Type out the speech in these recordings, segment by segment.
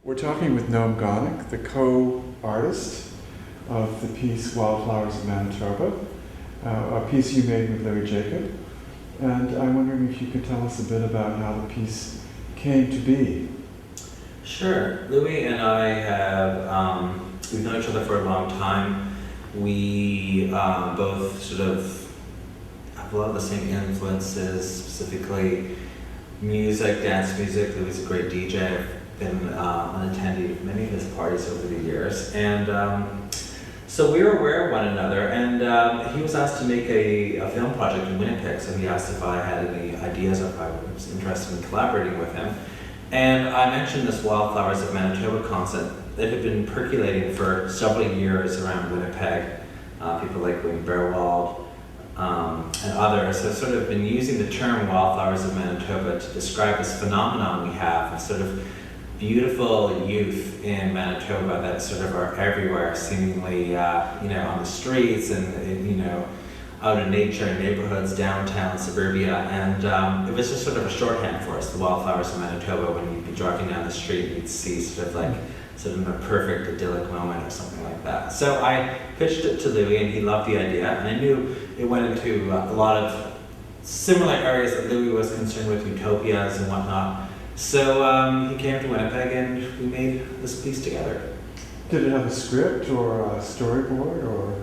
We're talking with Noam Gonick, the co-artist of the piece Wildflowers of Manitoba, a piece you made with Louis Jacob. And I'm wondering if you could tell us a bit about how the piece came to be. Sure. Louis and I have, we've known each other for a long time. We both sort of have a lot of the same influences, specifically music, dance music. Louis is a great DJ. I've been an attendee of many of his parties over the years. And so we were aware of one another, and he was asked to make a film project in Winnipeg, so he asked if I had any ideas or if I was interested in collaborating with him. And I mentioned this Wildflowers of Manitoba concept that had been percolating for several years around Winnipeg. People like Wayne Bearwald and others have sort of been using the term Wildflowers of Manitoba to describe this phenomenon we have of sort of beautiful youth in Manitoba that sort of are everywhere, seemingly, on the streets and, out in nature, in neighborhoods, downtown, suburbia, and it was just sort of a shorthand for us, the Wildflowers of Manitoba. When you'd be driving down the street, you'd see sort of a perfect idyllic moment or something like that. So I pitched it to Louis, and he loved the idea, and I knew it went into a lot of similar areas that Louis was concerned with, utopias and whatnot. So he came to Winnipeg, and we made this piece together. Did it have a script or a storyboard or?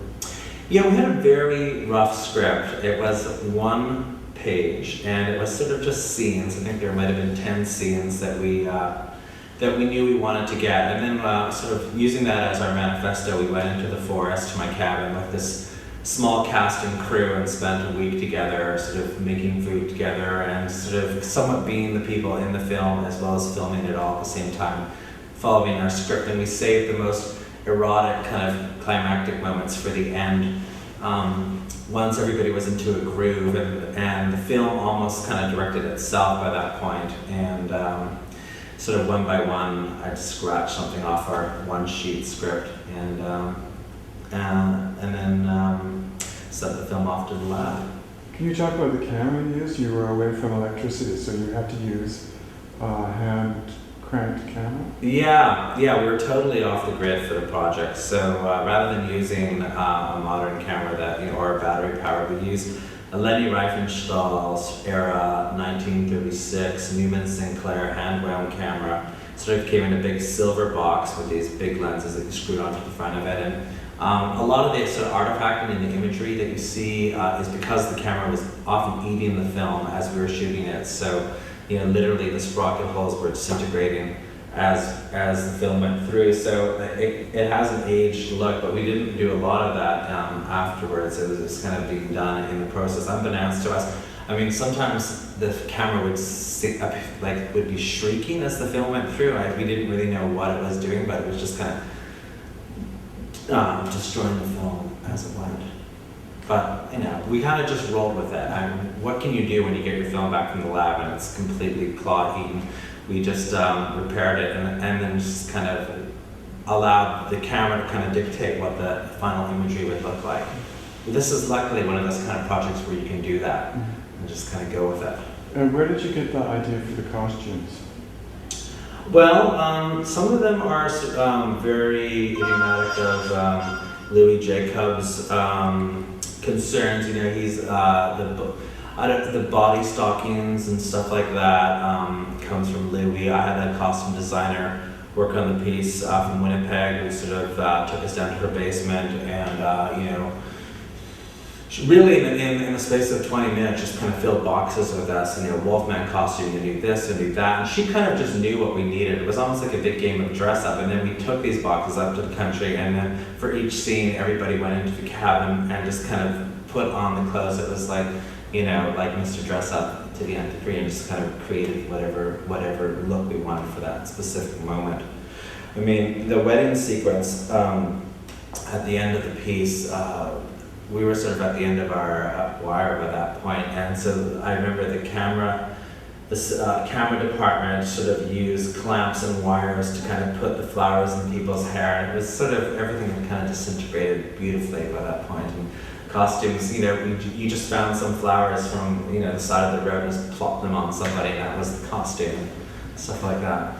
Yeah, we had a very rough script. It was one page, and it was sort of just scenes. I think there might have been 10 scenes that we knew we wanted to get. And then sort of using that as our manifesto, we went into the forest to my cabin with this small cast and crew and spent a week together, sort of making food together and sort of somewhat being the people in the film as well as filming it all at the same time, following our script. And we saved the most erotic kind of climactic moments for the end. Once everybody was into a groove, and the film almost kind of directed itself by that point, and sort of one by one I'd scratch something off our one sheet script and then sent the film off to the lab. Can you talk about the camera you used? You were away from electricity, so you had to use a hand-cranked camera? Yeah, we were totally off the grid for the project. So rather than using a modern camera that, or battery powered, we used a Leni Riefenstahl's era 1936 Newman Sinclair hand-wound camera. Sort of came in a big silver box with these big lenses that you screwed onto the front of it. And a lot of the sort of artifacting in the imagery that you see is because the camera was often eating the film as we were shooting it. So, literally the sprocket holes were disintegrating as the film went through. So it has an aged look, but we didn't do a lot of that afterwards. It was just kind of being done in the process, unbeknownst to us. I mean, sometimes the camera would be shrieking as the film went through. We didn't really know what it was doing, but it was just kind of destroying the film as it went. But, we kind of just rolled with it. What can you do when you get your film back from the lab and it's completely claw-eaten? We just repaired it and then just kind of allowed the camera to kind of dictate what the final imagery would look like. This is luckily one of those kind of projects where you can do that and just kind of go with it. And where did you get the idea for the costumes? Well, some of them are very idiomatic of Louis Jacob's concerns. He's the body stockings and stuff like that comes from Louis. I had a costume designer work on the piece from Winnipeg who sort of took us down to her basement and she really in the space of 20 minutes just kind of filled boxes with us. Wolfman costume, you need this, you need that. And she kind of just knew what we needed. It was almost like a big game of dress up. And then we took these boxes up to the country, and then for each scene, everybody went into the cabin and just kind of put on the clothes. It was like, like Mr. Dress Up to the nth degree, and just kind of created whatever look we wanted for that specific moment. I mean, the wedding sequence at the end of the piece, we were sort of at the end of our wire by that point, and so I remember the camera department sort of used clamps and wires to kind of put the flowers in people's hair, and it was sort of everything had kind of disintegrated beautifully by that point. And costumes, you just found some flowers from the side of the road and just plopped them on somebody, and that was the costume, stuff like that.